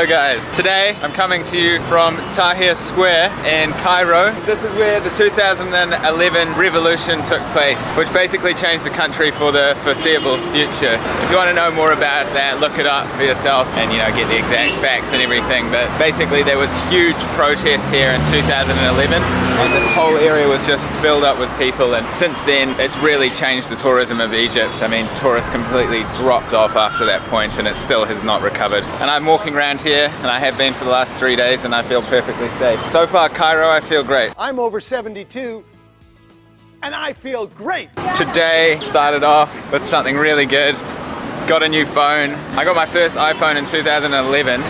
Hello guys, today I'm coming to you from Tahrir Square in Cairo. This is where the 2011 revolution took place, which basically changed the country for the foreseeable future. If you want to know more about that, look it up for yourself and get the exact facts and everything. But basically there was huge protests here in 2011 and this whole area was just filled up with people, and since then it's really changed the tourism of Egypt. I mean, tourists completely dropped off after that point and it still has not recovered. And I'm walking around here, and I have been for the last 3 days, and I feel perfectly safe. So far, Cairo, I feel great. I'm over 72, and I feel great. Today started off with something really good. Got a new phone. I got my first iPhone in 2011.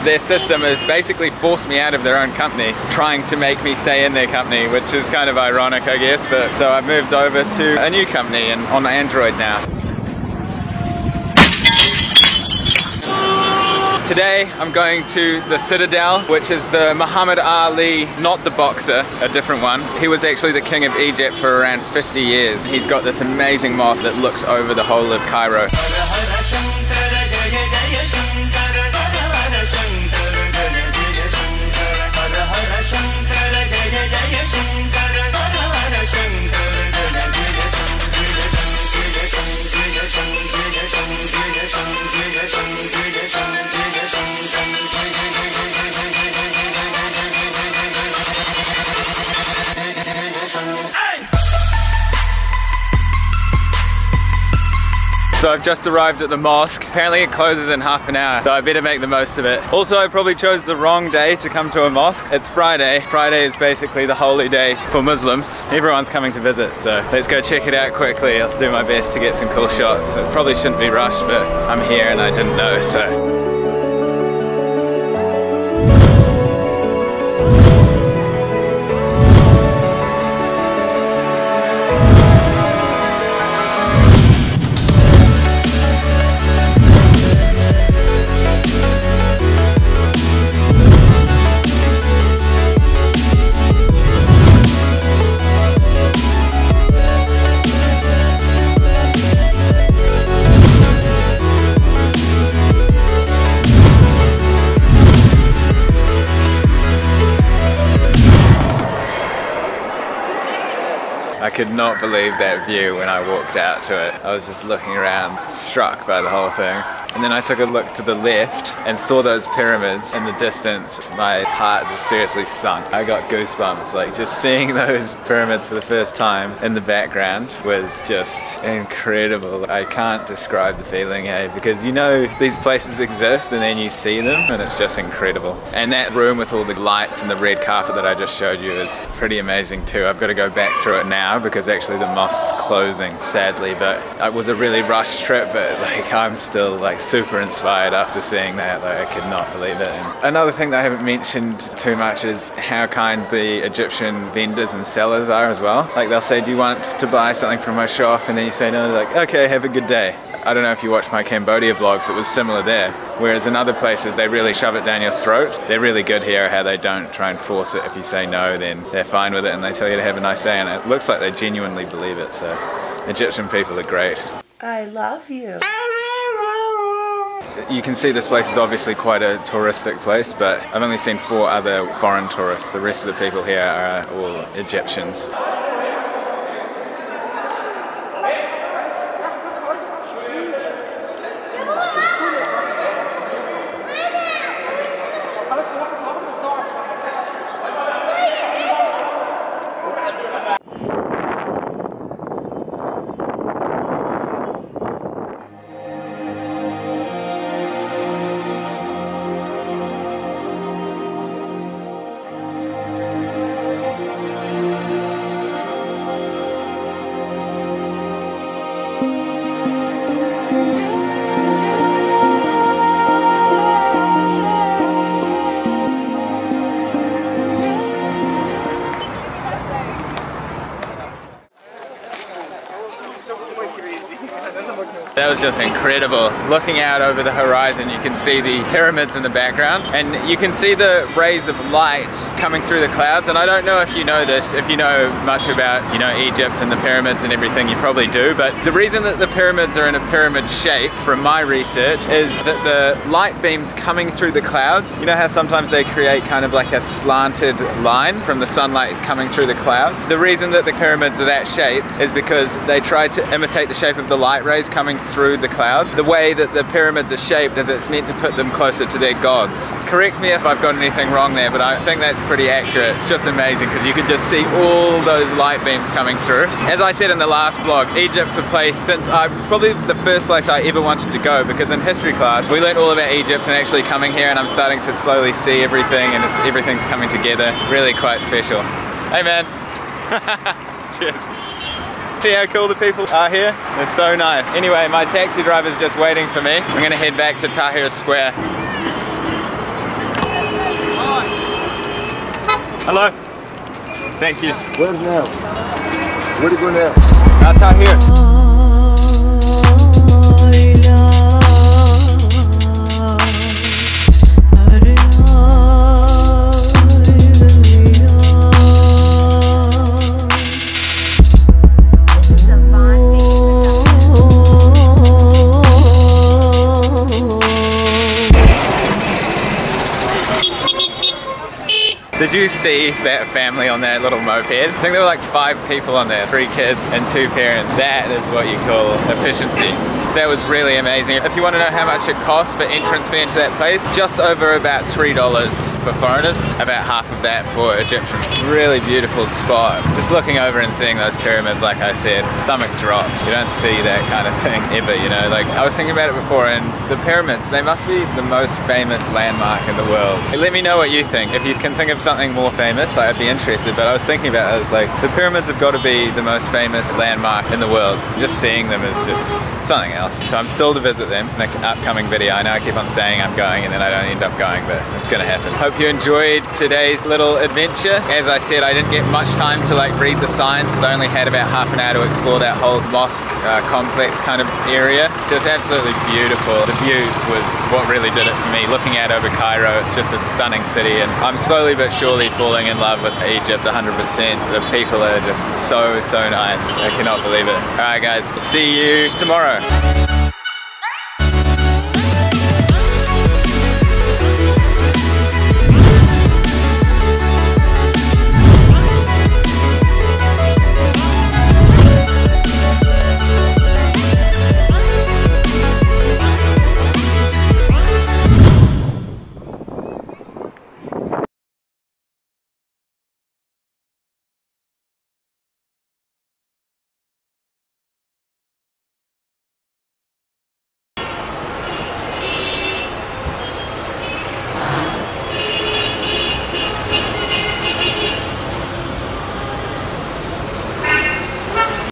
Their system has basically forced me out of their own company, trying to make me stay in their company, which is kind of ironic, I guess. But so I've moved over to a new company and on Android now. Today I'm going to the Citadel, which is the Muhammad Ali, not the boxer, a different one. He was actually the king of Egypt for around 50 years. He's got this amazing mosque that looks over the whole of Cairo. So I've just arrived at the mosque. Apparently it closes in half an hour, so I better make the most of it. Also, I probably chose the wrong day to come to a mosque. It's Friday. Friday is basically the holy day for Muslims. Everyone's coming to visit, so let's go check it out quickly. I'll do my best to get some cool shots. It probably shouldn't be rushed, but I'm here and I didn't know, so. I could not believe that view when I walked out to it. I was just looking around, struck by the whole thing. And then I took a look to the left and saw those pyramids in the distance. My heart just seriously sunk. I got goosebumps, like just seeing those pyramids for the first time in the background was just incredible. I can't describe the feeling, because these places exist and then you see them and it's just incredible. And that room with all the lights and the red carpet that I just showed you is pretty amazing too. I've got to go back through it now because actually the mosque's closing, sadly, but it was a really rushed trip, but I'm still super inspired after seeing that. I could not believe it. And another thing that I haven't mentioned too much is how kind the Egyptian vendors and sellers are as well. They'll say, do you want to buy something from my shop? And then you say no, they're like, okay, have a good day. I don't know if you watched my Cambodia vlogs, it was similar there. Whereas in other places, they really shove it down your throat. They're really good here how they don't try and force it. If you say no, then they're fine with it and they tell you to have a nice day. And it looks like they genuinely believe it. So Egyptian people are great. I love you. You can see this place is obviously quite a touristic place, but I've only seen 4 other foreign tourists. The rest of the people here are all Egyptians. That was just incredible. Looking out over the horizon, you can see the pyramids in the background, and you can see the rays of light coming through the clouds. And I don't know if you know this, if you know much about, you know, Egypt and the pyramids and everything, you probably do, but the reason that the pyramids are in a pyramid shape, from my research, is that the light beams coming through the clouds, you know how sometimes they create kind of like a slanted line from the sunlight coming through the clouds? The reason that the pyramids are that shape is because they try to imitate the shape of the light rays coming through the clouds. The way that the pyramids are shaped is it's meant to put them closer to their gods. Correct me if I've got anything wrong there, but I think that's pretty accurate. It's just amazing because you can just see all those light beams coming through. As I said in the last vlog, Egypt's a place since probably the first place I ever wanted to go, because in history class we learned all about Egypt, and actually coming here and I'm starting to slowly see everything, and everything's coming together. Really quite special. Hey man. Cheers. See how cool the people are here? They're so nice. Anyway, my taxi driver's just waiting for me. I'm gonna head back to Tahrir Square. Hello. Thank you. Where now? Where do you go now? Tahrir. Did you see that family on that little moped? I think there were like 5 people on there, 3 kids and 2 parents. That is what you call efficiency. That was really amazing. If you want to know how much it costs for entrance fee into that place, just over about $3 for foreigners, about half of that for Egyptians. Really beautiful spot. Just looking over and seeing those pyramids, like I said, stomach dropped. You don't see that kind of thing ever, you know. Like, I was thinking about it before, and the pyramids, they must be the most famous landmark in the world. Let me know what you think. If you can think of something more famous, I'd be interested. But I was thinking about it, I was like, the pyramids have got to be the most famous landmark in the world. Just seeing them is just something else. So I'm still to visit them in an upcoming video. I know I keep on saying I'm going and then I don't end up going, but it's gonna happen. Hope you enjoyed today's little adventure. As I said, I didn't get much time to like read the signs because I only had about half an hour to explore that whole mosque complex kind of area. Just absolutely beautiful. The views was what really did it for me. Looking out over Cairo, it's just a stunning city, and I'm slowly but surely falling in love with Egypt 100%. The people are just so nice. I cannot believe it. Alright guys, see you tomorrow.